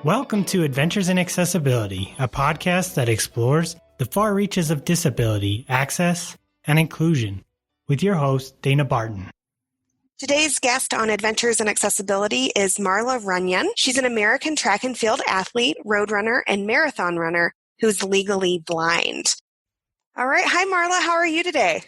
Welcome to Adventures in Accessibility, a podcast that explores the far reaches of disability, access, and inclusion, with your host, Dana Barton. Today's guest on Adventures in Accessibility is Marla Runyan. She's an American track and field athlete, road runner, and marathon runner who's legally blind. All right. Hi, Marla. How are you today?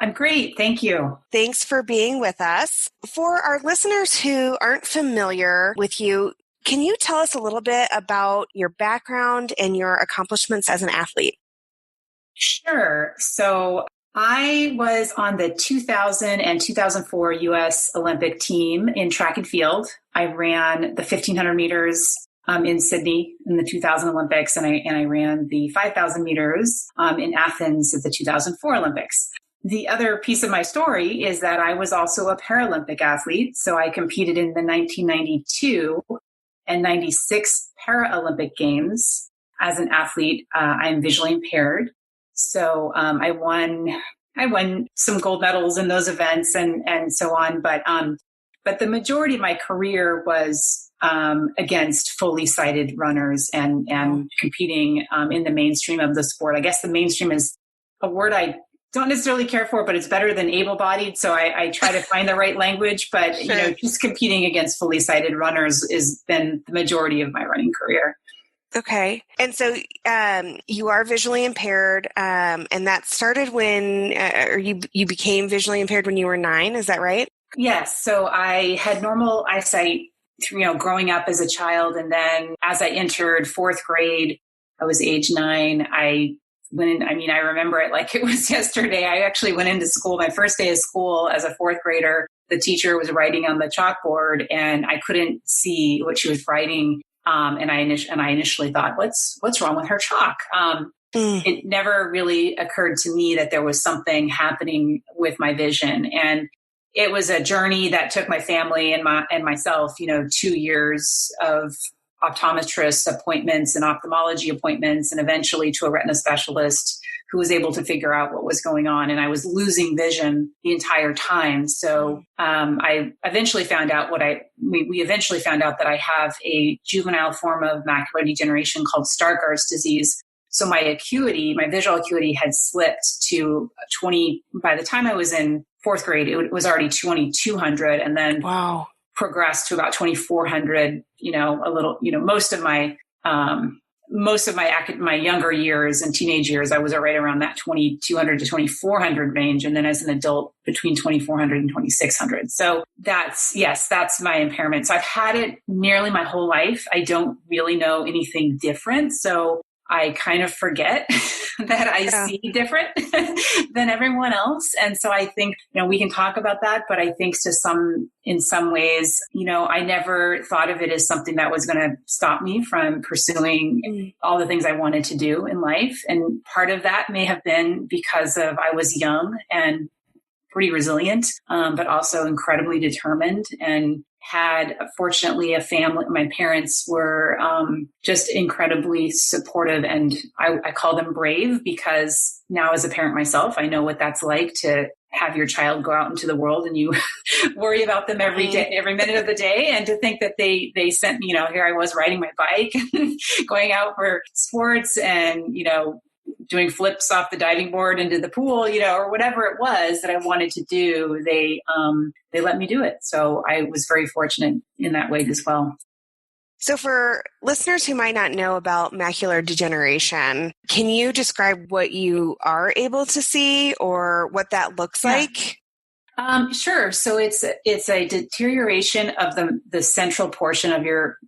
I'm great. Thank you. Thanks for being with us. For our listeners who aren't familiar with you, can you tell us a little bit about your background and your accomplishments as an athlete? Sure. So I was on the 2000 and 2004 U.S. Olympic team in track and field. I ran the 1,500 meters in Sydney in the 2000 Olympics, and I ran the 5,000 meters in Athens at the 2004 Olympics. The other piece of my story is that I was also a Paralympic athlete. So I competed in the 1992 and 96 Paralympic Games as an athlete. I'm visually impaired. So I won some gold medals in those events and so on. But the majority of my career was against fully sighted runners and competing in the mainstream of the sport. I guess the mainstream is a word I don't necessarily care for, but it's better than able-bodied. So I try to find the right language, but Sure. Just competing against fully sighted runners has been the majority of my running career. Okay. And so you are visually impaired, and that started when you became visually impaired when you were 9. Is that right? Yes. So I had normal eyesight, growing up as a child. And then as I entered 4th grade, I was age 9. I remember it like it was yesterday. I actually went into school, my first day of school as a 4th grader. The teacher was writing on the chalkboard and I couldn't see what she was writing. And I initially thought, what's wrong with her chalk? It never really occurred to me that there was something happening with my vision. And it was a journey that took my family and myself, 2 years of optometrist appointments and ophthalmology appointments, and eventually to a retina specialist who was able to figure out what was going on. And I was losing vision the entire time. So I eventually found out we eventually found out that I have a juvenile form of macular degeneration called Stargardt's disease. So my visual acuity had slipped to 20. By the time I was in 4th grade, it was already 2,200, and then Wow. progressed to about 2,400. A little. Most of my younger years and teenage years, I was right around that 2,200 to 2,400 range, and then as an adult between 2,400 and 2,600. So that's my impairment. So I've had it nearly my whole life. I don't really know anything different. So I kind of forget that I see different than everyone else. And so I think, we can talk about that, but I think in some ways, I never thought of it as something that was going to stop me from pursuing all the things I wanted to do in life. And part of that may have been because I was young and pretty resilient, but also incredibly determined, and had, fortunately, a family. My parents were just incredibly supportive, and I call them brave, because now as a parent myself, I know what that's like to have your child go out into the world and you worry about them every day, every minute of the day. And to think that they sent me, here I was riding my bike, going out for sports and, doing flips off the diving board into the pool, or whatever it was that I wanted to do, they let me do it. So I was very fortunate in that way as well. So for listeners who might not know about macular degeneration, can you describe what you are able to see or what that looks like? Sure. So it's a deterioration of the central portion of your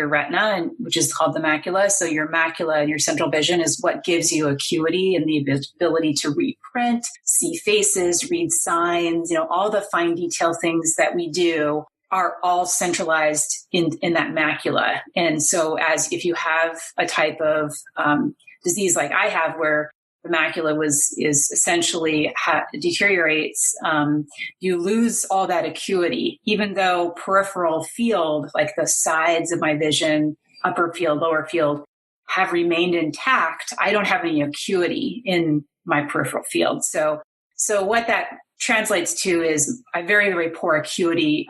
retina, and which is called the macula. So your macula and your central vision is what gives you acuity and the ability to read print, see faces, read signs. All the fine detail things that we do are all centralized in that macula. And so if you have a type of disease like I have, where the macula is essentially deteriorates, you lose all that acuity, even though peripheral field, like the sides of my vision, upper field, lower field, have remained intact. I don't have any acuity in my peripheral field. So what that translates to is a very, very poor acuity,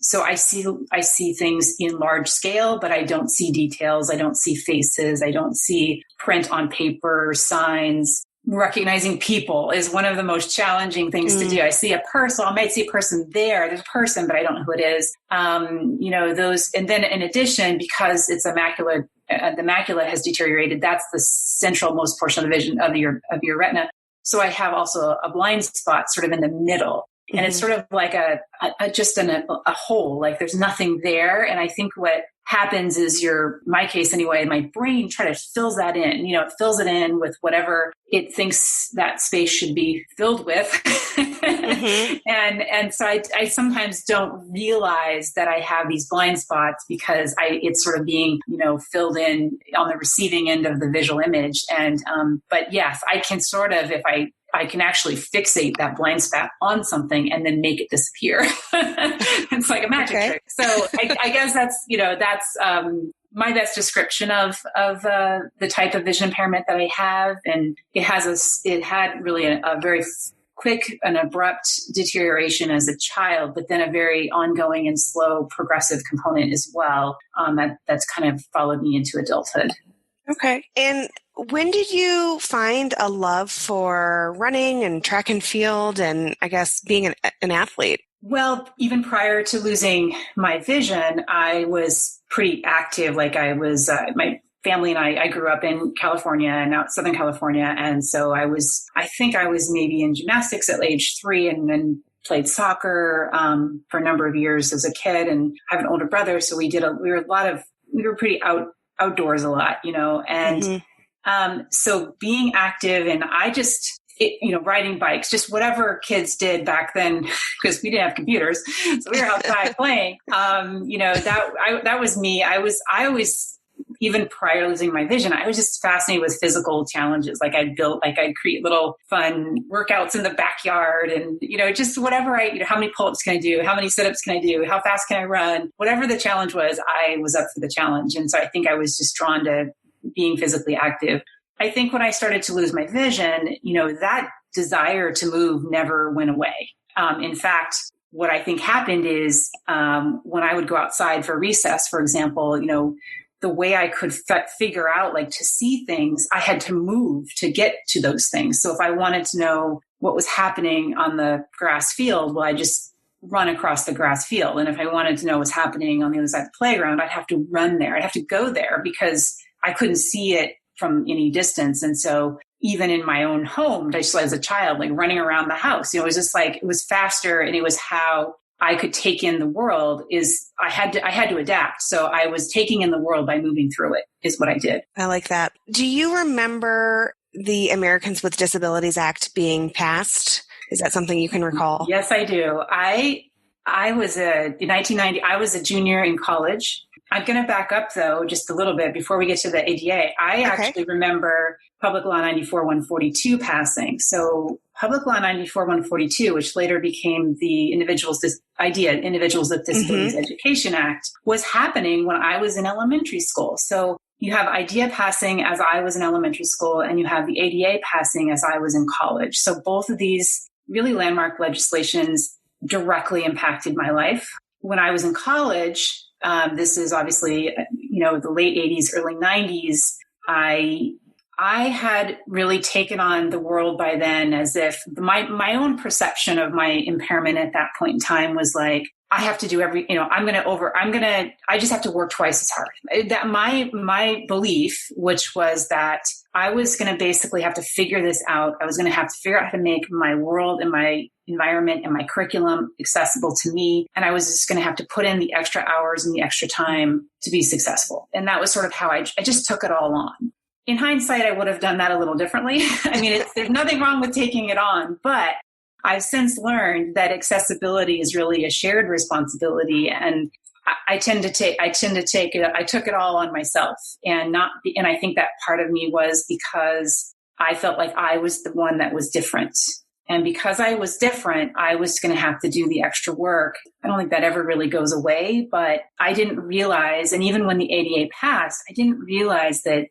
So I see things in large scale, but I don't see details. I don't see faces. I don't see print on paper, signs. Recognizing people is one of the most challenging things to do. I see a person, I might see a person there's a person, but I don't know who it is. Those, and then in addition, because it's a macula, the macula has deteriorated. That's the central most portion of the vision of your retina. So I have also a blind spot sort of in the middle. And it's sort of like a hole, like there's nothing there. And I think what happens is my case anyway, my brain fills that in, it fills it in with whatever it thinks that space should be filled with. And so I sometimes don't realize that I have these blind spots because it's sort of being, filled in on the receiving end of the visual image. And, but yes, I can sort of, if I can actually fixate that blind spot on something and then make it disappear. It's like a magic trick. So I guess that's my best description of the type of vision impairment that I have. And it had really a very quick and abrupt deterioration as a child, but then a very ongoing and slow progressive component as well. That's kind of followed me into adulthood. Okay. And when did you find a love for running and track and field and I guess being an athlete? Well, even prior to losing my vision, I was pretty active. Like I was, my family and I grew up in California and out Southern California. And so I think I was maybe in gymnastics at age 3 and then played soccer for a number of years as a kid. And I have an older brother. So we were pretty outdoors a lot, and so being active and riding bikes, just whatever kids did back then, because we didn't have computers. So we were outside playing, that was me. I always, even prior to losing my vision, I was just fascinated with physical challenges. Like I'd create little fun workouts in the backyard and, just whatever how many pull-ups can I do? How many sit-ups can I do? How fast can I run? Whatever the challenge was, I was up for the challenge. And so I think I was just drawn to being physically active. I think when I started to lose my vision, that desire to move never went away. In fact, what I think happened is when I would go outside for recess, for example, the way I could figure out, to see things, I had to move to get to those things. So if I wanted to know what was happening on the grass field, well, I just run across the grass field. And if I wanted to know what's happening on the other side of the playground, I'd have to run there. I'd have to go there because I couldn't see it from any distance. And so even in my own home, just as a child, running around the house, it was just it was faster. And it was how I could take in the world I had to adapt. So I was taking in the world by moving through it is what I did. I like that. Do you remember the Americans with Disabilities Act being passed? Is that something you can recall? Yes, I do. I was in 1990, I was a junior in college. I'm going to back up though, just a little bit before we get to the ADA. I actually remember Public Law 94-142 passing. So Public Law 94-142, which later became the Individuals with Disabilities Education Act, was happening when I was in elementary school. So you have IDEA passing as I was in elementary school, and you have the ADA passing as I was in college. So both of these really landmark legislations directly impacted my life. When I was in college, this is obviously, the late 80s, early 90s, I had really taken on the world by then as if my own perception of my impairment at that point in time was like, I have to do I just have to work twice as hard. That my belief, which was that I was going to basically have to figure this out. I was going to have to figure out how to make my world and my environment and my curriculum accessible to me. And I was just going to have to put in the extra hours and the extra time to be successful. And that was sort of how I just took it all on. In hindsight, I would have done that a little differently. I mean, there's nothing wrong with taking it on, but I've since learned that accessibility is really a shared responsibility. And I took it all on myself and I think that part of me was because I felt like I was the one that was different. And because I was different, I was going to have to do the extra work. I don't think that ever really goes away, but I didn't realize, and even when the ADA passed, I didn't realize that,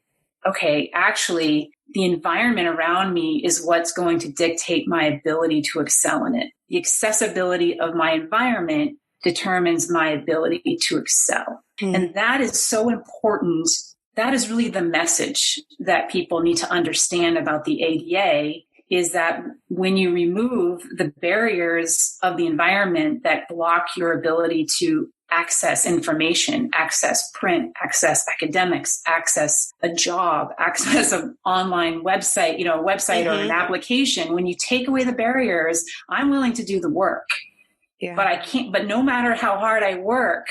okay, actually, the environment around me is what's going to dictate my ability to excel in it. The accessibility of my environment determines my ability to excel. And that is so important. That is really the message that people need to understand about the ADA, is that when you remove the barriers of the environment that block your ability to access information, access print, access academics, access a job, access an online website, a website or an application, when you take away the barriers, I'm willing to do the work. Yeah. But I can't, but no matter how hard I work,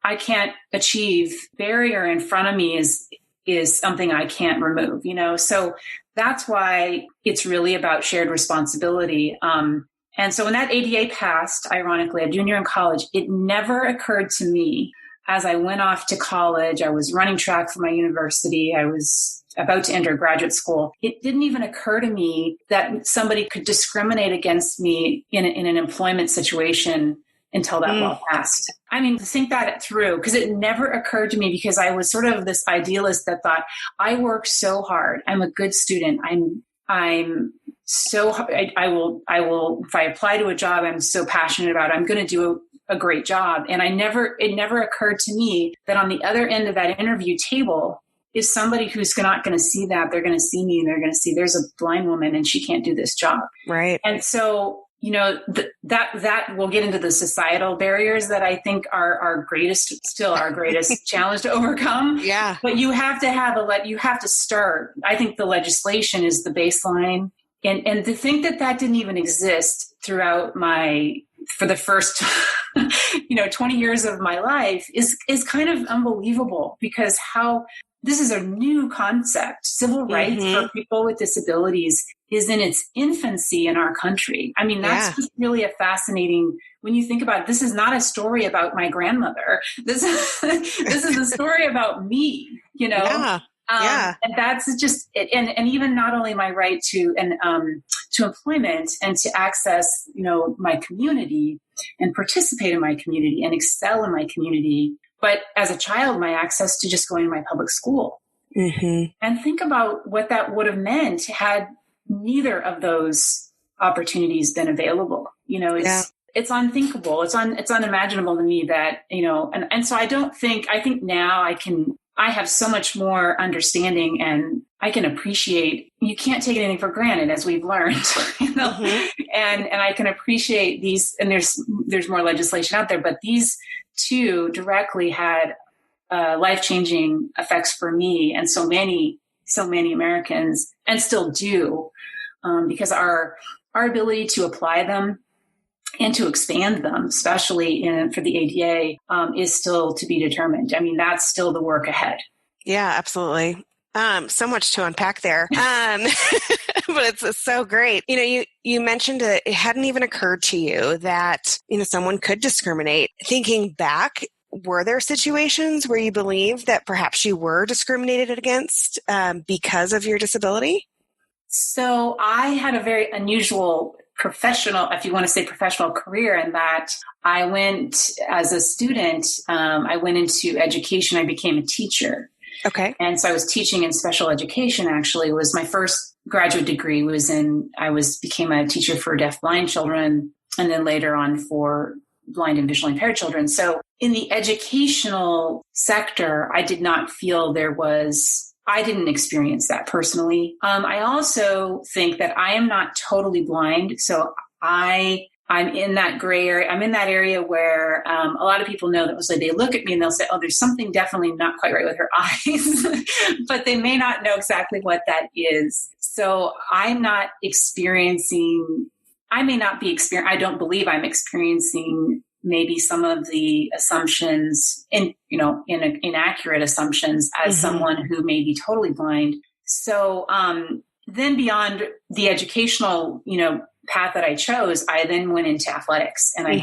I can't achieve. Barrier in front of me is something I can't remove, so that's why it's really about shared responsibility. And so when that ADA passed, ironically, a junior in college, it never occurred to me as I went off to college, I was running track for my university, I was about to enter graduate school. It didn't even occur to me that somebody could discriminate against me in an employment situation until that law passed. I mean, think that through, because it never occurred to me, because I was sort of this idealist that thought, I work so hard. I'm a good student. I'm so, I will, if I apply to a job I'm so passionate about, I'm going to do a great job. And it never occurred to me that on the other end of that interview table is somebody who's not going to see that. They're going to see me and they're going to see there's a blind woman and she can't do this job. Right. And so, that will get into the societal barriers that I think are our greatest challenge to overcome. Yeah. But you have to you have to start. I think the legislation is the baseline. And to think that didn't even exist throughout for the first, 20 years of my life is kind of unbelievable, because this is a new concept. Civil rights for people with disabilities is in its infancy in our country. I mean, that's just really a fascinating, when you think about it, this is not a story about my grandmother. This is a story about me, Yeah. And that's just, and even not only my right to employment and to access, my community and participate in my community and excel in my community, but as a child, my access to just going to my public school. And think about what that would have meant had neither of those opportunities been available. It's unthinkable. It's unimaginable to me that, and so I think now I have so much more understanding, and I can appreciate, you can't take anything for granted, as we've learned, and I can appreciate these, and there's more legislation out there, but these two directly had life-changing effects for me and so many Americans, and still do, because our ability to apply them and to expand them, especially for the ADA, is still to be determined. I mean, that's still the work ahead. Yeah, absolutely. So much to unpack there. But it's so great. You mentioned that it hadn't even occurred to you that, someone could discriminate. Thinking back, were there situations where you believe that perhaps you were discriminated against because of your disability? So I had a very unusual professional, if you want to say professional career, in that I went as a student, I went into education. I became a teacher. Okay. And so I was teaching in special education, actually. It was my first graduate degree became a teacher for deaf blind children, and then later on for blind and visually impaired children. So in the educational sector, I did not feel I didn't experience that personally. I also think that I am not totally blind. So I'm in that gray area. I'm in that area where a lot of people know that they look at me and they'll say, oh, there's something definitely not quite right with her eyes, but they may not know exactly what that is. So I'm not experiencing, I don't believe I'm experiencing maybe some of the assumptions inaccurate assumptions as someone who may be totally blind. So then beyond the educational, path that I chose, I then went into athletics, and I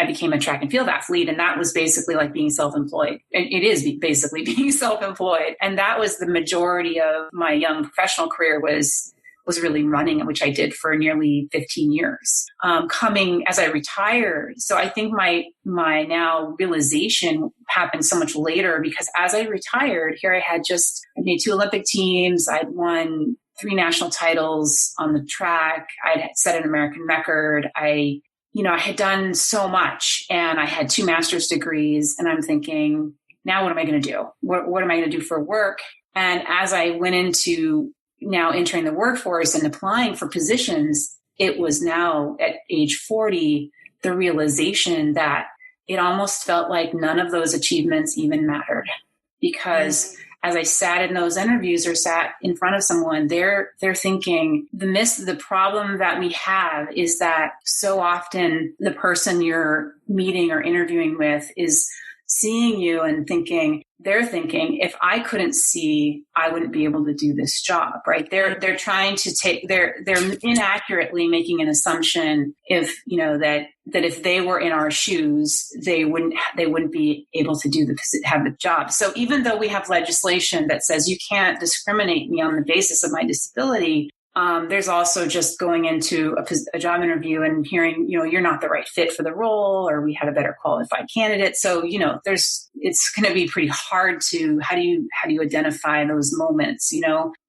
became a track and field athlete. And that was basically like being self-employed. It is basically being self-employed. And that was the majority of my young professional career was really running, which I did for nearly 15 years. Coming as I retired. So I think my now realization happened so much later, because as I retired, here I made 2 Olympic teams. I'd won 3 national titles on the track. I'd set an American record. I I had done so much and I had 2 master's degrees, and I'm thinking, now what am I going to do? What am I going to do for work? And as I went into now entering the workforce and applying for positions, it was now at age 40, the realization that it almost felt like none of those achievements even mattered, because as I sat in those interviews or sat in front of someone, they're thinking the problem that we have is that so often the person you're meeting or interviewing with is seeing you and they're thinking, if I couldn't see, I wouldn't be able to do this job, right? They're trying to they're inaccurately making an assumption that if they were in our shoes, they wouldn't be able to have the job. So even though we have legislation that says you can't discriminate me on the basis of my disability, there's also just going into a job interview and hearing, you're not the right fit for the role, or we had a better qualified candidate. So, it's going to be pretty hard to, how do you identify those moments,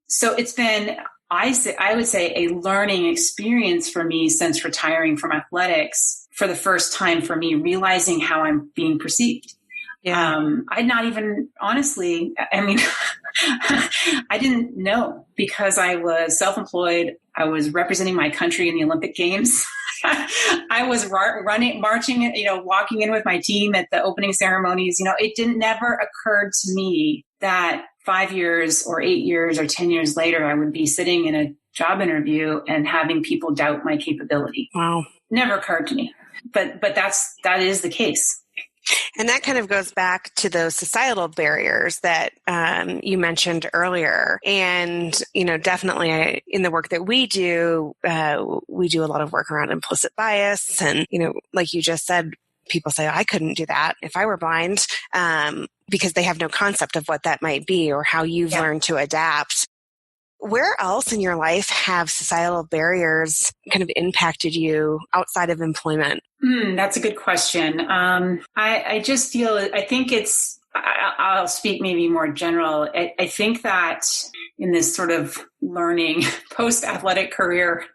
So it's been, I would say, a learning experience for me since retiring from athletics, for the first time for me, realizing how I'm being perceived. Yeah. I'd not even, honestly, I didn't know, because I was self-employed. I was representing my country in the Olympic Games. I was marching, walking in with my team at the opening ceremonies. It never occurred to me that 5 years or 8 years or 10 years later, I would be sitting in a job interview and having people doubt my capability. Wow. Never occurred to me, but that is the case. And that kind of goes back to those societal barriers that you mentioned earlier. And, definitely in the work that we do a lot of work around implicit bias. And, like you just said, people say, I couldn't do that if I were blind, because they have no concept of what that might be or how you've learned to adapt. Where else in your life have societal barriers kind of impacted you outside of employment? That's a good question. I think I'll speak maybe more general. I think that in this sort of learning, post-athletic career,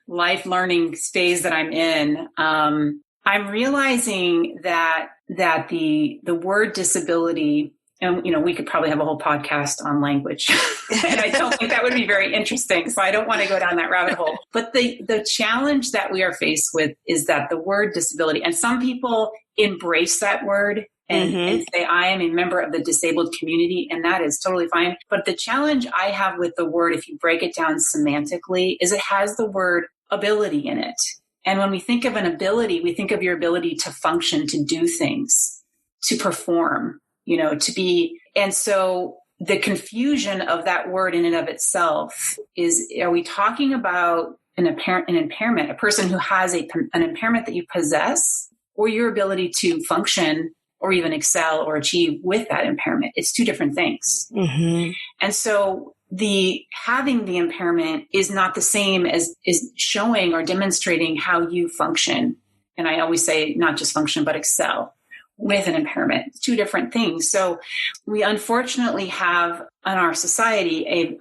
life learning phase that I'm in, I'm realizing that the word disability, and, we could probably have a whole podcast on language, and I don't think that would be very interesting. So I don't want to go down that rabbit hole. But the challenge that we are faced with is that the word disability, and some people embrace that word and say, I am a member of the disabled community, and that is totally fine. But the challenge I have with the word, if you break it down semantically, is it has the word ability in it. And when we think of an ability, we think of your ability to function, to do things, to perform, to be. And so the confusion of that word in and of itself is, are we talking about an impairment, a person who has an impairment that you possess, or your ability to function or even excel or achieve with that impairment? It's two different things. Mm-hmm. And so having the impairment is not the same as is showing or demonstrating how you function. And I always say not just function, but excel with an impairment. It's two different things. So we unfortunately have in our society,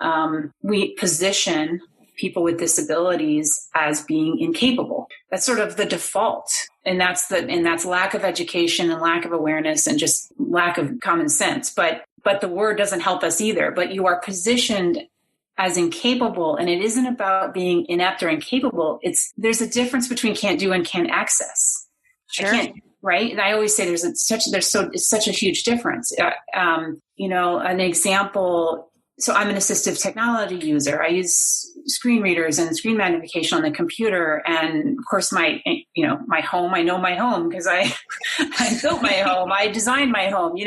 we position people with disabilities as being incapable. That's sort of the default. And that's lack of education and lack of awareness and just lack of common sense. But the word doesn't help us either. But you are positioned as incapable, and it isn't about being inept or incapable. There's a difference between can't do and can't access. Sure. Right? And I always say it's such a huge difference. An example. So I'm an assistive technology user. I use screen readers and screen magnification on the computer. And of course, my home, I know my home because I built my home. I designed my home,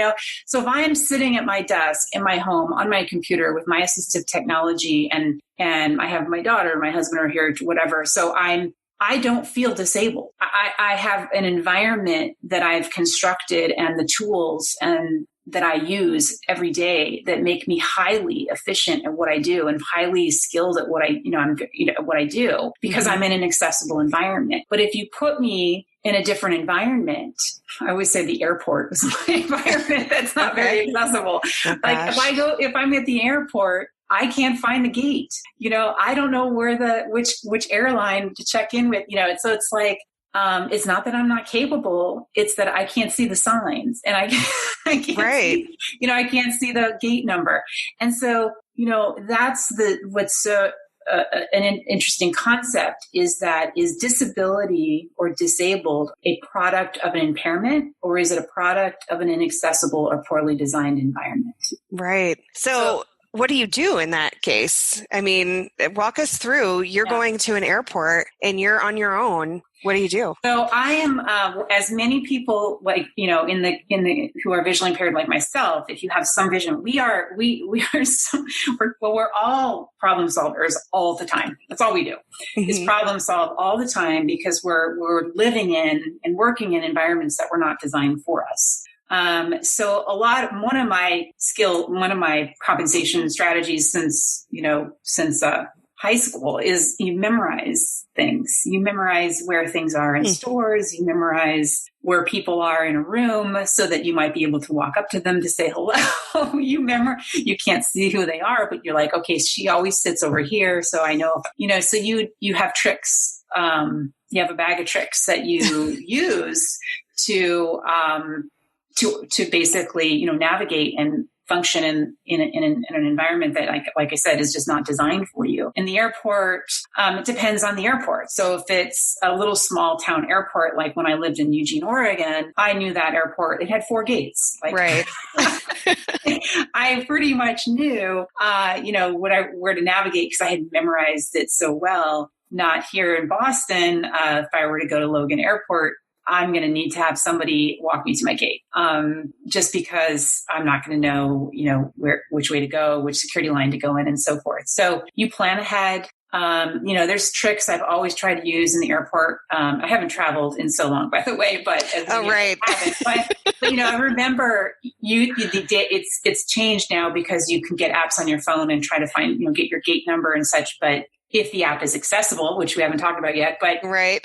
So if I am sitting at my desk in my home on my computer with my assistive technology and I have my daughter, my husband are here, whatever. So I don't feel disabled. I have an environment that I've constructed and the tools and that I use every day that make me highly efficient at what I do and highly skilled at what I do because I'm in an accessible environment. But if you put me in a different environment, I always say the airport is my environment that's not very accessible. Oh, like if I'm at the airport, I can't find the gate. I don't know where which airline to check in with, so it's like, It's not that I'm not capable. It's that I can't see the signs, and I can't see, I can't see the gate number. And so, that's what's an interesting concept is disability or disabled a product of an impairment, or is it a product of an inaccessible or poorly designed environment? Right. So what do you do in that case? I mean, walk us through. You're going to an airport and you're on your own. What do you do? So I am, as many people in the who are visually impaired like myself. If you have some vision, we're all problem solvers all the time. That's all we do is problem solve all the time because we're living in and working in environments that were not designed for us. So one of my compensation strategies since high school is you memorize things. You memorize where things are in stores. You memorize where people are in a room so that you might be able to walk up to them to say hello. You can't see who they are, but you're like, okay, she always sits over here. So I know, so you have tricks. You have a bag of tricks that you use to basically, navigate and function in an environment that, like I said, is just not designed for you. In the airport, it depends on the airport. So if it's a little small town airport, like when I lived in Eugene, Oregon, I knew that airport. It had 4 gates. Right. I pretty much knew, where to navigate because I had memorized it so well. Not here in Boston. If I were to go to Logan Airport, I'm going to need to have somebody walk me to my gate, just because I'm not going to know, which way to go, which security line to go in, and so forth. So you plan ahead. There's tricks I've always tried to use in the airport. I haven't traveled in so long, by the way, but right. I remember it's changed now because you can get apps on your phone and try to find, get your gate number and such, but if the app is accessible, which we haven't talked about yet, but right.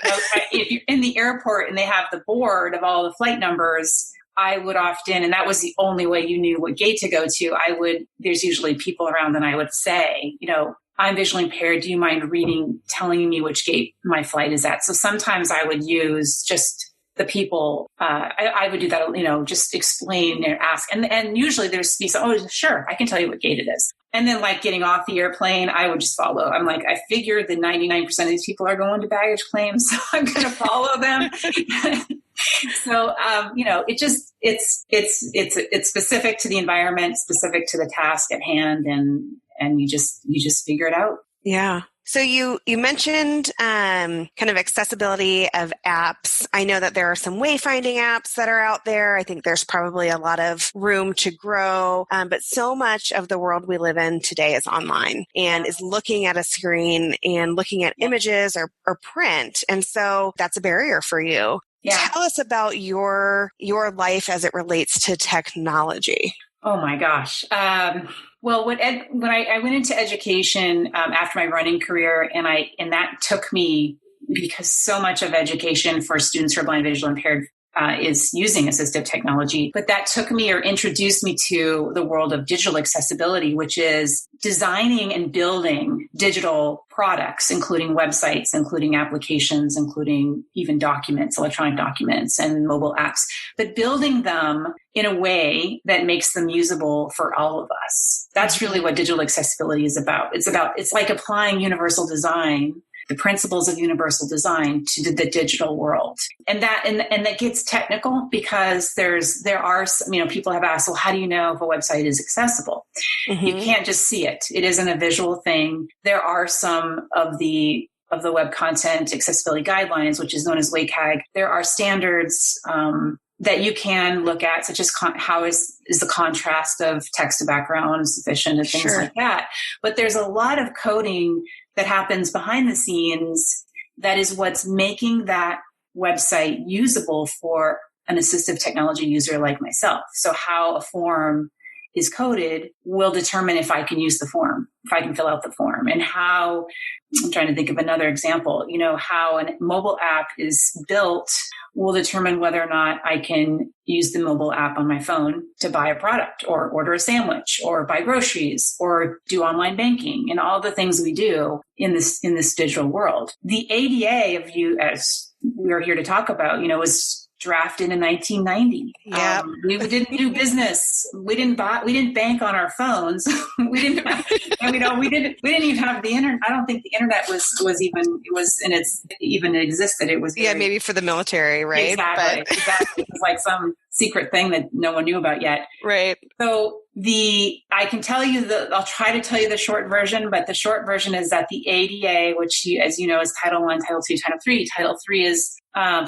If you're in the airport and they have the board of all the flight numbers, I would often, and that was the only way you knew what gate to go to, there's usually people around and I would say, I'm visually impaired. Do you mind telling me which gate my flight is at? So sometimes I would use just the people, I would do that, just explain and ask. And usually there's be some, oh, sure, I can tell you what gate it is. And then getting off the airplane, I would just follow. I'm like, I figured that 99% of these people are going to baggage claims, so I'm going to follow them. So, it's specific to the environment, specific to the task at hand, and you just figure it out. Yeah. So you mentioned kind of accessibility of apps. I know that there are some wayfinding apps that are out there. I think there's probably a lot of room to grow, but so much of the world we live in today is online and is looking at a screen and looking at images or print. And so that's a barrier for you. Yeah. Tell us about your life as it relates to technology. Oh my gosh. Well, when I went into education after my running career, and that took me, because so much of education for students who are blind, visually impaired is using assistive technology, but that took me or introduced me to the world of digital accessibility, which is designing and building digital products, including websites, including applications, including even documents, electronic documents and mobile apps, but building them in a way that makes them usable for all of us. That's really what digital accessibility is about. It's like applying universal design, the principles of universal design, to the digital world. And that gets technical because there are, people have asked, well, how do you know if a website is accessible? Mm-hmm. You can't just see it. It isn't a visual thing. There are some of the web content accessibility guidelines, which is known as WCAG. There are standards, that you can look at, such as how is the contrast of text to background sufficient and things like that. But there's a lot of coding that happens behind the scenes that is what's making that website usable for an assistive technology user like myself. So how a form is coded will determine if I can use the form, if I can fill out the form, and how, I'm trying to think of another example, how a mobile app is built will determine whether or not I can use the mobile app on my phone to buy a product or order a sandwich or buy groceries or do online banking and all the things we do in this digital world. The ADA of you as we're here to talk about, was drafted in 1990. Yeah. We didn't do business. We didn't bank on our phones. we didn't even have the internet. I don't think the internet even existed. It was maybe for the military, right? Exactly. It was like some secret thing that no one knew about yet. Right. So I can tell you I'll try to tell you the short version, but the short version is that the ADA, which as you know is Title I, Title II, Title III. Title III is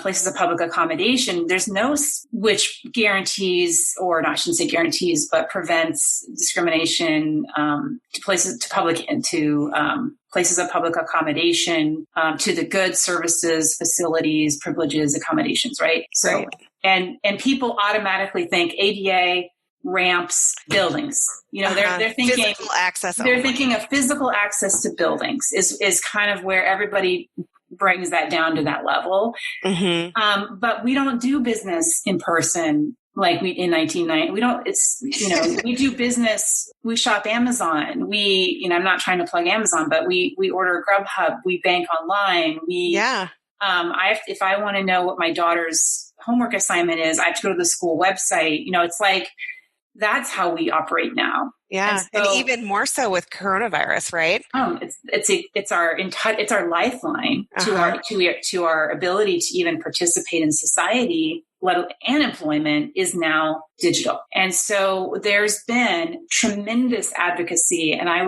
places of public accommodation. There's no which guarantees, or not, I shouldn't say guarantees, but prevents discrimination to places of public accommodation, to the goods, services, facilities, privileges, accommodations, right? So, and people automatically think ADA, ramps, buildings. They're thinking physical access. They're thinking of physical access to buildings is kind of where everybody brings that down to that level. Mm-hmm. But we don't do business in person like we in 1990. We don't. It's we do business. We shop Amazon. I'm not trying to plug Amazon, but we order Grubhub. We bank online. If I want to know what my daughter's homework assignment is, I have to go to the school website. It's like that's how we operate now. Yeah, and even more so with coronavirus, right? It's our lifeline to our ability to even participate in society, and employment is now digital. And so there's been tremendous advocacy, and I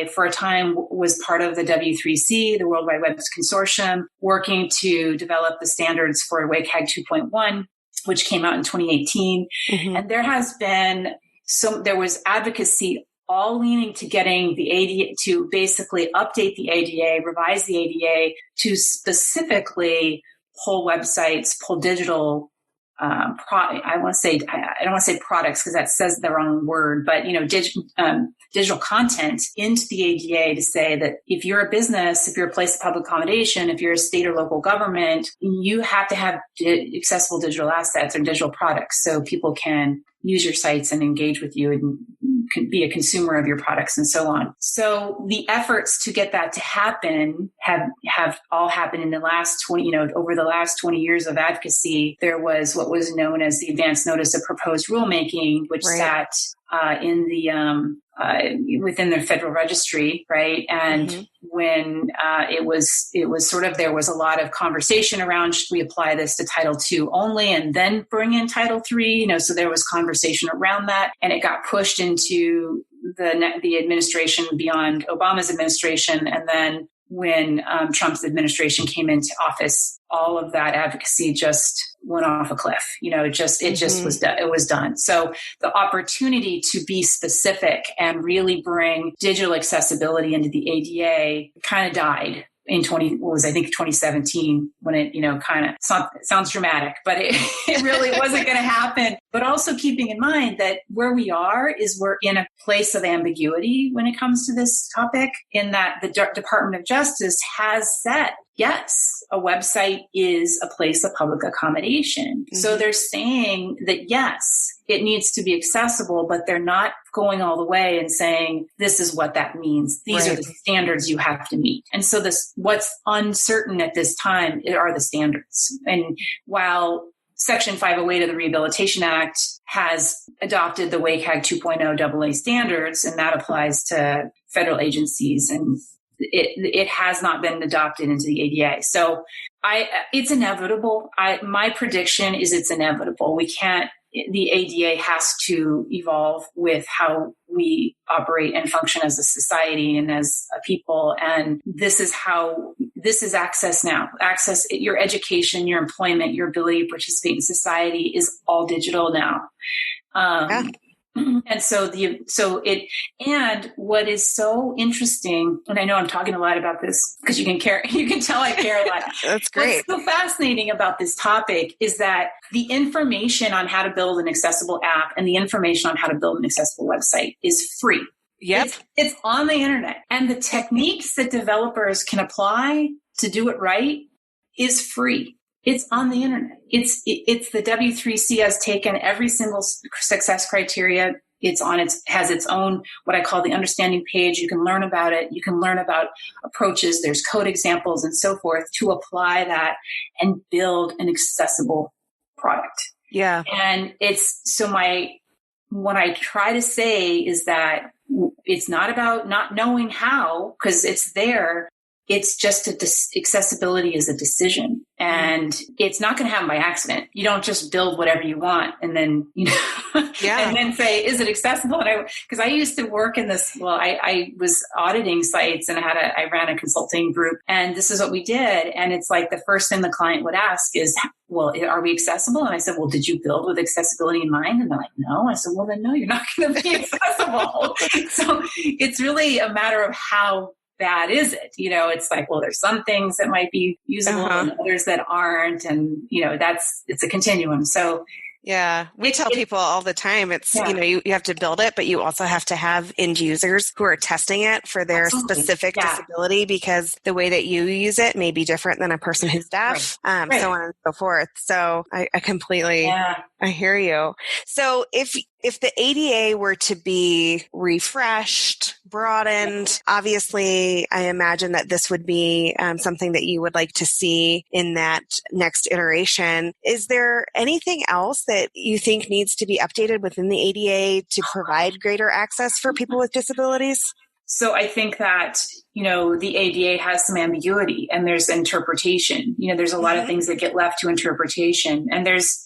for a time was part of the W3C, the World Wide Web Consortium, working to develop the standards for WCAG 2.1. which came out in 2018. Mm-hmm. And there was advocacy all leaning to getting the ADA to basically update the ADA, revise the ADA to specifically pull websites, pull digital I don't want to say products because that says the wrong word, but digital content into the ADA to say that if you're a business, if you're a place of public accommodation, if you're a state or local government, you have to have accessible digital assets or digital products so people can use your sites and engage with you and can be a consumer of your products and so on. So the efforts to get that to happen have all happened in the last 20, over the last 20 years of advocacy. There was what was known as the Advance Notice of Proposed Rulemaking, which sat in the within the Federal Registry, right? And when it was sort of, there was a lot of conversation around, should we apply this to Title II only and then bring in Title III? So there was conversation around that, and it got pushed into the administration beyond Obama's administration, and then when Trump's administration came into office, all of that advocacy just went off a cliff. It was done. So the opportunity to be specific and really bring digital accessibility into the ADA kind of died in 2017 when it, kind of sounds dramatic, but it really wasn't going to happen. But also keeping in mind that where we are is we're in a place of ambiguity when it comes to this topic, in that the Department of Justice has said, yes, a website is a place of public accommodation. Mm-hmm. So they're saying that, yes, it needs to be accessible, but they're not going all the way and saying, this is what that means. These are the standards you have to meet. And so what's uncertain at this time are the standards. And while Section 508 of the Rehabilitation Act has adopted the WCAG 2.0 AA standards, and that applies to federal agencies, and it has not been adopted into the ADA. So it's inevitable. My prediction is it's inevitable. The ADA has to evolve with how we operate and function as a society and as a people. And this is access now. Access, your education, your employment, your ability to participate in society is all digital now. And and what is so interesting, and I know I'm talking a lot about this because you can tell I care a lot. That's great. What's so fascinating about this topic is that the information on how to build an accessible app and the information on how to build an accessible website is free. Yep. It's on the internet. And the techniques that developers can apply to do it right is free. It's on the internet. It's the W3C has taken every single success criteria has its own, what I call the understanding page. You can learn about it. You can learn about approaches. There's code examples and so forth to apply that and build an accessible product. Yeah. And what I try to say is that it's not about not knowing how, because it's there. It's just accessibility is a decision, and it's not going to happen by accident. You don't just build whatever you want and then, and then say, is it accessible? And because I used to work in this, I was auditing sites and I ran a consulting group, and this is what we did. And it's like the first thing the client would ask is, well, are we accessible? And I said, well, did you build with accessibility in mind? And they're like, no. I said, well, then no, you're not going to be accessible. So it's really a matter of how bad is it? It's like, well, there's some things that might be usable and others that aren't. And, it's a continuum. So yeah, we tell people all the time, it's, you have to build it, but you also have to have end users who are testing it for their specific disability, because the way that you use it may be different than a person who's deaf, so on and so forth. So I completely, I hear you. So if the ADA were to be refreshed, broadened, obviously I imagine that this would be something that you would like to see in that next iteration. Is there anything else that you think needs to be updated within the ADA to provide greater access for people with disabilities? So I think that, the ADA has some ambiguity and there's interpretation. There's a lot of things that get left to interpretation, and there's,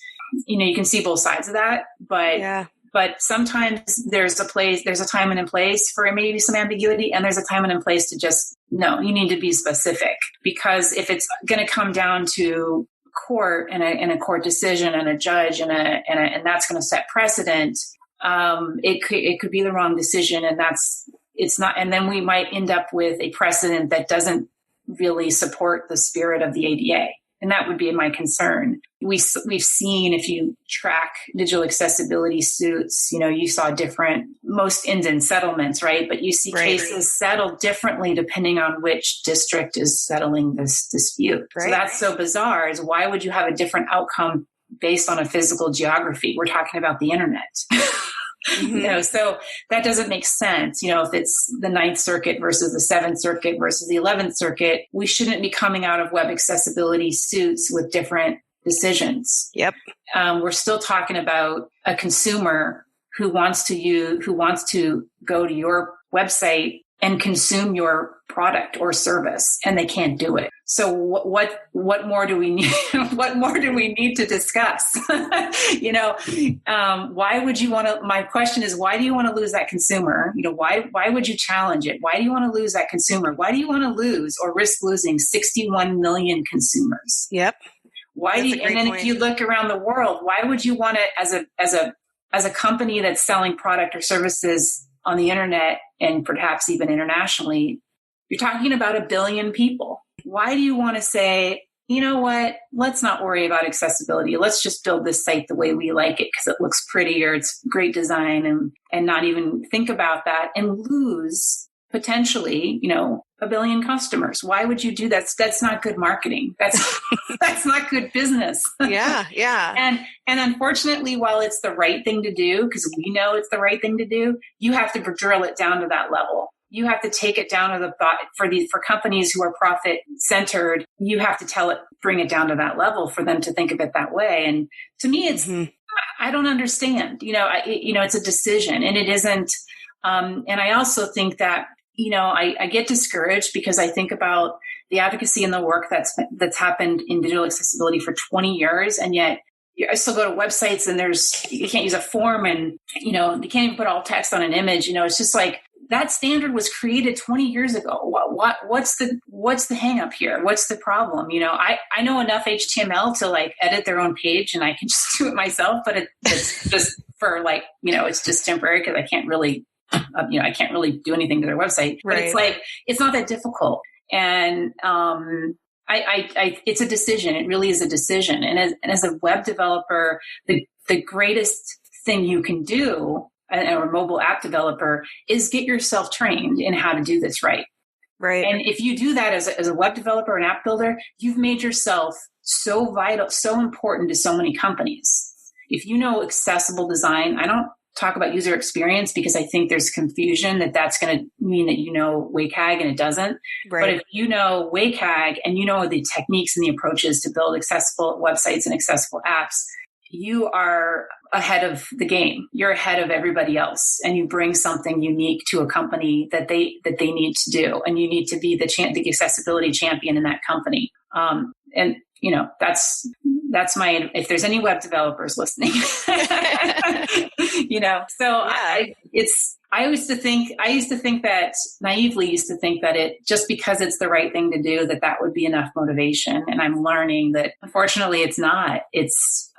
you can see both sides of that, but sometimes there's a time and a place for maybe some ambiguity, and there's a time and a place to just, no, you need to be specific, because if it's going to come down to court and a court decision and a judge and that's going to set precedent, it could be the wrong decision, and it's not, and then we might end up with a precedent that doesn't really support the spirit of the ADA. And that would be my concern. We've seen, if you track digital accessibility suits, you saw most ends in settlements, right? But you see cases settled differently depending on which district is settling this dispute. Right. So that's so bizarre, is why would you have a different outcome based on a physical geography? We're talking about the internet. So that doesn't make sense. If it's the 9th Circuit versus the 7th Circuit versus the 11th Circuit, we shouldn't be coming out of web accessibility suits with different decisions. Yep. We're still talking about a consumer who wants to go to your website and consume your product or service, and they can't do it. So what more do we need? What more do we need to discuss? Why would you want to? My question is, why do you want to lose that consumer? Why would you challenge it? Why do you want to lose that consumer? Why do you want to lose or risk losing 61 million consumers? Yep. Why do you? And then if you look around the world, why would you want to, as a company that's selling product or services on the internet and perhaps even internationally, you're talking about 1 billion people. Why do you want to say, you know what, let's not worry about accessibility. Let's just build this site the way we like it because it looks prettier, it's great design, and not even think about that and lose potentially, 1 billion customers. Why would you do that? That's not good marketing. That's not good business. Yeah. And unfortunately, while it's the right thing to do, because we know it's the right thing to do, you have to drill it down to that level. You have to take it down to the thought for companies who are profit centered. You have to bring it down to that level for them to think of it that way. And to me, it's, I don't understand, it's a decision, and it isn't. And I also think that, I get discouraged because I think about the advocacy and the work that's happened in digital accessibility for 20 years. And yet I still go to websites and you can't use a form, and, you can't even put alt text on an image. It's just like, that standard was created 20 years ago. What's the hang up here? What's the problem? I know enough HTML to edit their own page, and I can just do it myself, but it's just for it's just temporary because I can't really do anything to their website. But it's it's not that difficult. And it's a decision. It really is a decision. And as a web developer, the greatest thing you can do, or a mobile app developer, is get yourself trained in how to do this right. Right. And if you do that as a web developer, an app builder, you've made yourself so vital, so important to so many companies. If you know accessible design, I don't talk about user experience because I think there's confusion that that's going to mean that you know WCAG and it doesn't. Right. But if you know WCAG and you know the techniques and the approaches to build accessible websites and accessible apps, you are ahead of the game. You're ahead of everybody else, and you bring something unique to a company that they need to do, and you need to be the accessibility champion in that company. And you know, that's my, if there's any web developers listening, you know, so yeah. I used to think that naively it just because it's the right thing to do, that would be enough motivation. And I'm learning that unfortunately it's not. It's,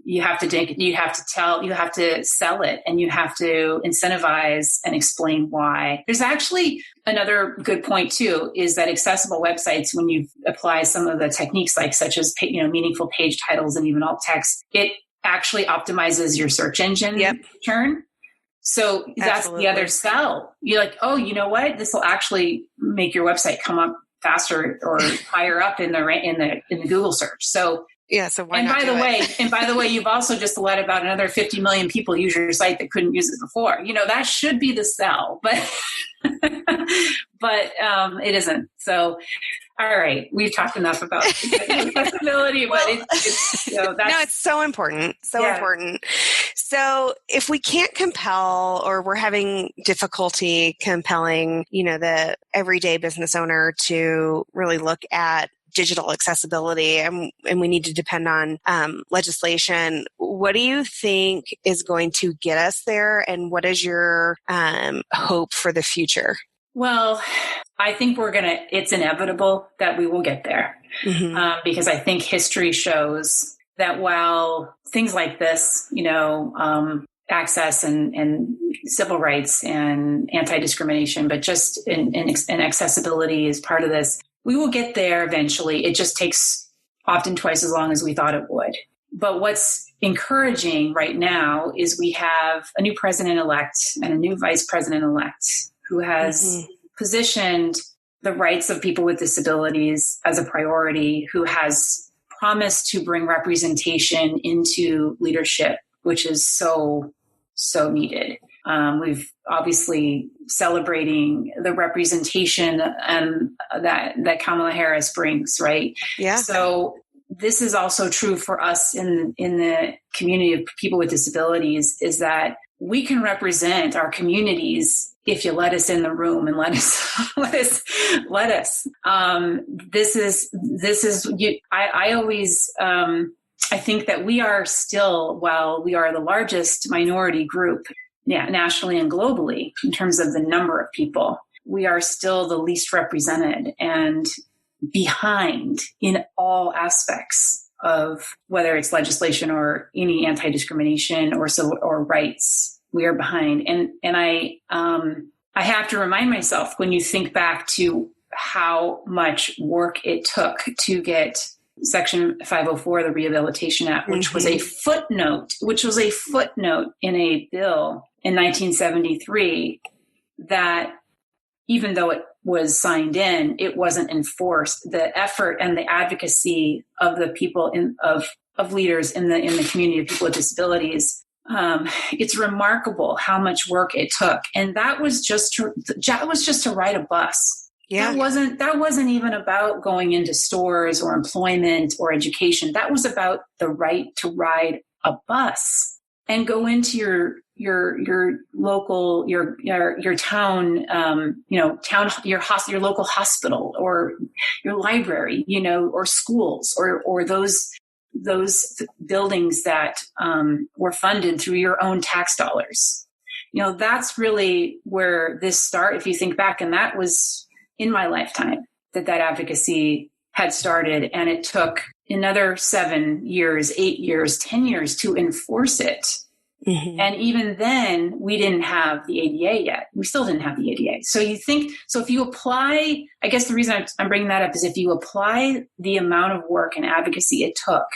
you have to sell it, and you have to incentivize and explain why. There's actually another good point too, is that accessible websites, when you apply some of the techniques such as, you know, meaningful page titles and even alt text, it actually optimizes your search engine return. So that's the other sell. You're like, oh, you know what? This will actually make your website come up faster or higher up in the Google search. So yeah. So why and not? By the way, you've also just let about another 50 million people use your site that couldn't use it before. You know, that should be the sell, but it isn't. So. All right, we've talked enough about accessibility, but it's you know, that's, no, it's so important, important. So if we can't compel, or we're having difficulty compelling, you know, the everyday business owner to really look at digital accessibility, and we need to depend on legislation, what do you think is going to get us there, and what is your hope for the future? Well, I think it's inevitable that we will get there, because I think history shows that while things like this, you know, access and civil rights and anti-discrimination, but just in accessibility is part of this, we will get there eventually. It just takes often twice as long as we thought it would. But what's encouraging right now is we have a new president-elect and a new vice president-elect who has positioned the rights of people with disabilities as a priority, who has promised to bring representation into leadership, which is so needed. We've obviously celebrating the representation that Kamala Harris brings, right? Yeah. So this is also true for us in the community of people with disabilities, is that we can represent our communities if you let us in the room and let us. I always, I think that we are still, while we are the largest minority group nationally and globally in terms of the number of people, we are still the least represented and behind in all aspects of whether it's legislation or any anti-discrimination or civil or rights. We are behind. And I have to remind myself, when you think back to how much work it took to get Section 504, the Rehabilitation Act, which was a footnote in a bill in 1973, that even though it was signed in, it wasn't enforced. The effort and the advocacy of the people of leaders in the community of people with disabilities, it's remarkable how much work it took. And that was just to ride a bus. Yeah. That wasn't even about going into stores or employment or education. That was about the right to ride a bus and go into your local, your town, your local hospital or your library, or schools or those buildings that were funded through your own tax dollars. That's really where this started. If you think back, and that was in my lifetime that advocacy had started, and it took another 7 years, 8 years, 10 years to enforce it. Mm-hmm. And even then, we didn't have the ADA yet. We still didn't have the ADA. So if you apply, I guess the reason I'm bringing that up is if you apply the amount of work and advocacy it took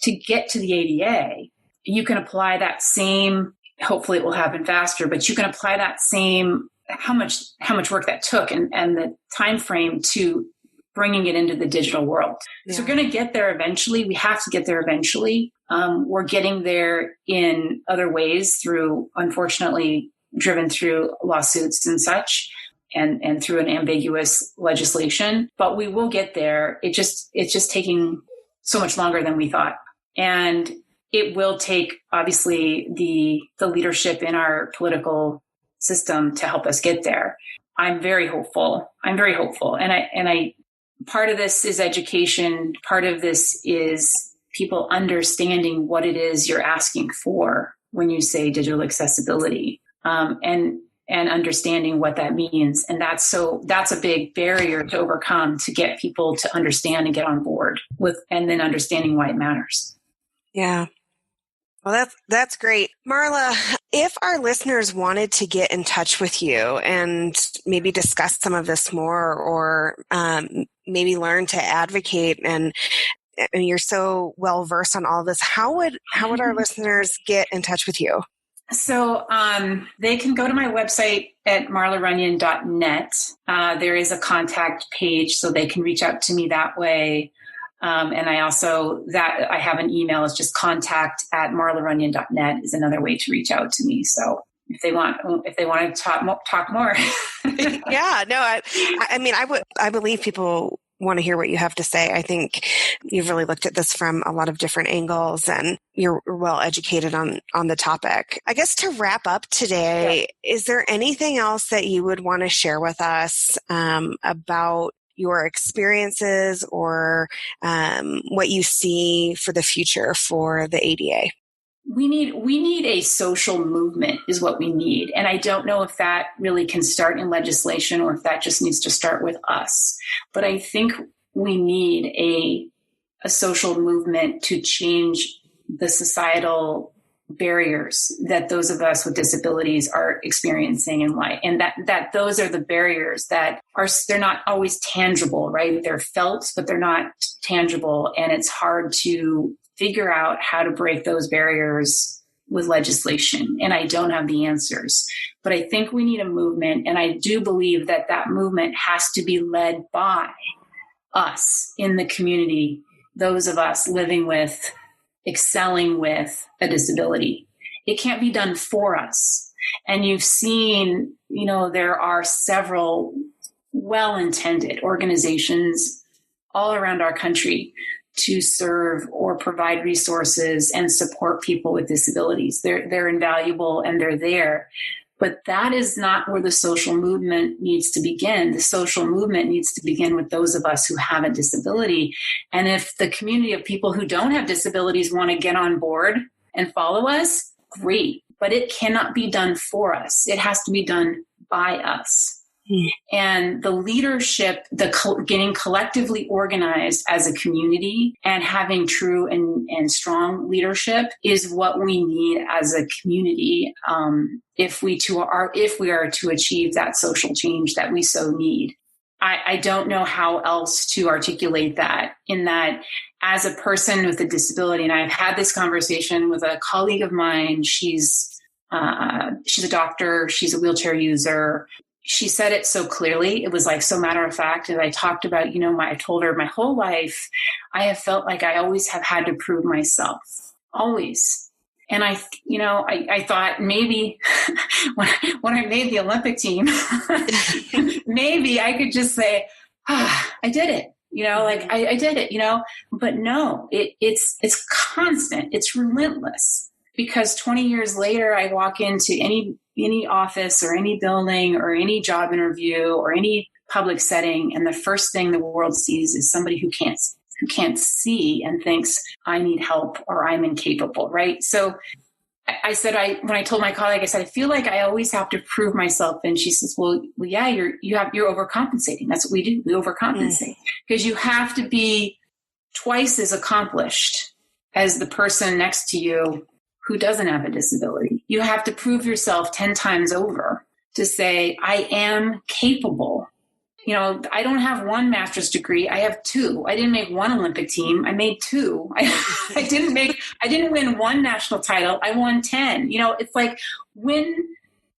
to get to the ADA, you can apply that same, hopefully it will happen faster, but you can apply that same, how much work that took and the time frame to bringing it into the digital world. Yeah. So we're going to get there eventually. We have to get there eventually. We're getting there in other ways through, unfortunately, driven through lawsuits and such, and through an ambiguous legislation. But we will get there. It's just taking so much longer than we thought. And it will take, obviously, the leadership in our political system to help us get there. I'm very hopeful. And I part of this is education. Part of this is people understanding what it is you're asking for when you say digital accessibility, and understanding what that means. And that's a big barrier to overcome, to get people to understand and get on board with, and then understanding why it matters. Yeah. Well, that's great. Marla, if our listeners wanted to get in touch with you and maybe discuss some of this more, or maybe learn to advocate, and you're so well versed on all this, how would our listeners get in touch with you? So they can go to my website at marlarunyan.net. There is a contact page, so they can reach out to me that way. And I have an email. It's just contact@marlarunyan.net is another way to reach out to me. So if they want to talk more. Yeah, no, I believe people want to hear what you have to say. I think you've really looked at this from a lot of different angles, and you're well educated on the topic. I guess to wrap up today, Is there anything else that you would want to share with us about your experiences, or what you see for the future for the ADA? We need a social movement is what we need. And I don't know if that really can start in legislation, or if that just needs to start with us. But I think we need a social movement to change the societal barriers that those of us with disabilities are experiencing in life. And that those are the barriers that they're not always tangible, right? They're felt, but they're not tangible. And it's hard to figure out how to break those barriers with legislation. And I don't have the answers, but I think we need a movement. And I do believe that movement has to be led by us in the community, those of us living with, excelling with a disability. It can't be done for us. And you've seen, there are several well-intended organizations all around our country to serve or provide resources and support people with disabilities. They're invaluable, and they're there. But that is not where the social movement needs to begin. The social movement needs to begin with those of us who have a disability. And if the community of people who don't have disabilities want to get on board and follow us, great. But it cannot be done for us. It has to be done by us. And the leadership, getting collectively organized as a community and having true and strong leadership is what we need as a community, if we are to achieve that social change that we so need. I don't know how else to articulate that, in that as a person with a disability, and I've had this conversation with a colleague of mine. She's a doctor. She's a wheelchair user. She said it so clearly. It was like so matter of fact. And I talked about, I told her my whole life, I have felt like I always have had to prove myself, always. And I thought maybe when I made the Olympic team, maybe I could just say, I did it, I did it, but no, it's constant. It's relentless, because 20 years later, I walk into any office or any building or any job interview or any public setting, and the first thing the world sees is somebody who can't see and thinks, I need help or I'm incapable, right? So I said, when I told my colleague, I said, I feel like I always have to prove myself. And she says, well, yeah, you're overcompensating. That's what we do. We overcompensate, because you have to be twice as accomplished as the person next to you who doesn't have a disability. You have to prove yourself 10 times over to say, I am capable. I don't have one master's degree. I have 2. I didn't make one Olympic team. I made 2. I didn't win one national title. I won 10. It's like, when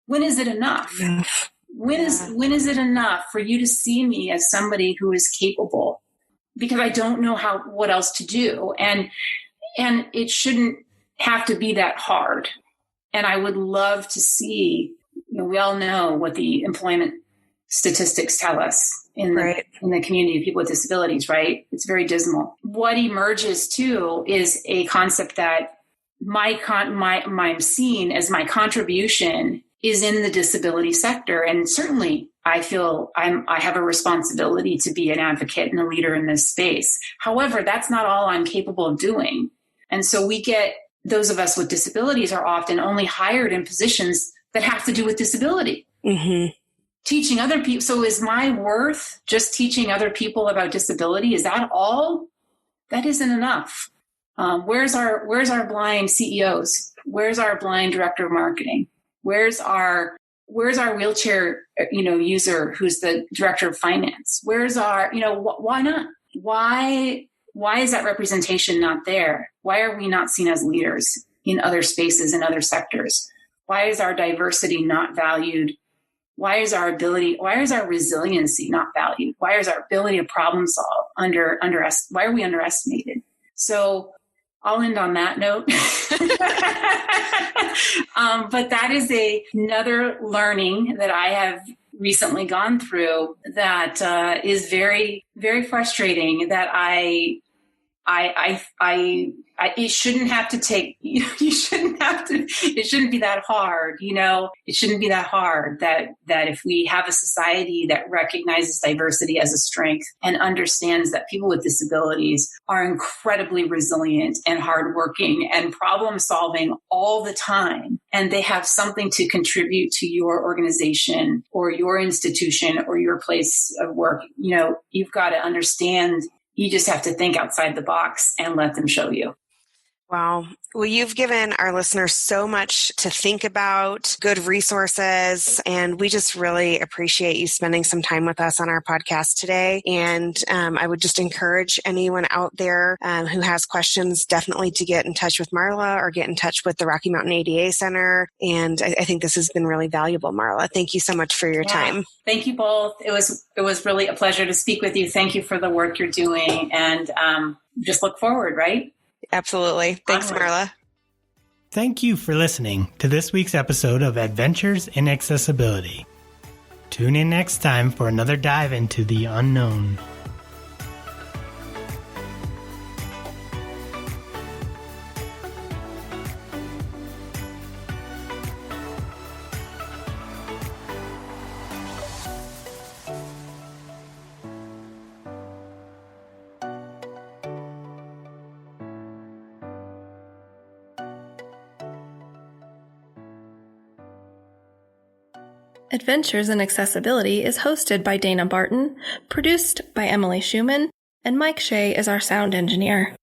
is it enough? When is it enough for you to see me as somebody who is capable? Because I don't know what else to do. And it shouldn't have to be that hard. And I would love to see, we all know what the employment statistics tell us in the community of people with disabilities, right? It's very dismal. What emerges too is a concept that I'm seeing as my contribution is in the disability sector. And certainly I feel I have a responsibility to be an advocate and a leader in this space. However, that's not all I'm capable of doing. And so those of us with disabilities are often only hired in positions that have to do with disability. Mm-hmm. Teaching other people. So is my worth just teaching other people about disability? Is that all? That isn't enough. Where's our blind CEOs? Where's our blind director of marketing? Where's our wheelchair, user who's the director of finance? Where's our, why not? Why is that representation not there? Why are we not seen as leaders in other spaces, in other sectors? Why is our diversity not valued? Why is our resiliency not valued? Why is our ability to problem solve why are we underestimated? So I'll end on that note. But that is another learning that I have recently gone through that is very, very frustrating, that it shouldn't have to take, it shouldn't be that hard, it shouldn't be that hard that if we have a society that recognizes diversity as a strength and understands that people with disabilities are incredibly resilient and hardworking and problem solving all the time, and they have something to contribute to your organization or your institution or your place of work, you've got to understand. You just have to think outside the box and let them show you. Wow. Well, you've given our listeners so much to think about, good resources, and we just really appreciate you spending some time with us on our podcast today. And I would just encourage anyone out there who has questions, definitely to get in touch with Marla or get in touch with the Rocky Mountain ADA Center. And I think this has been really valuable, Marla. Thank you so much for your time. Thank you both. It was really a pleasure to speak with you. Thank you for the work you're doing, and just look forward, right? Absolutely. Thanks, Marla. Thank you for listening to this week's episode of Adventures in Accessibility. Tune in next time for another dive into the unknown. Adventures in Accessibility is hosted by Dana Barton, produced by Emily Schumann, and Mike Shea is our sound engineer.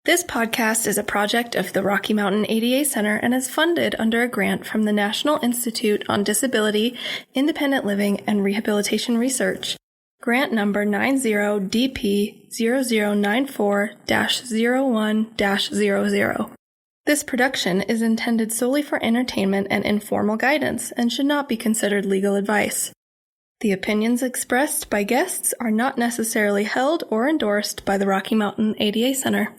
This podcast is a project of the Rocky Mountain ADA Center and is funded under a grant from the National Institute on Disability, Independent Living, and Rehabilitation Research. Grant number 90DP0094-01-00. This production is intended solely for entertainment and informal guidance and should not be considered legal advice. The opinions expressed by guests are not necessarily held or endorsed by the Rocky Mountain ADA Center.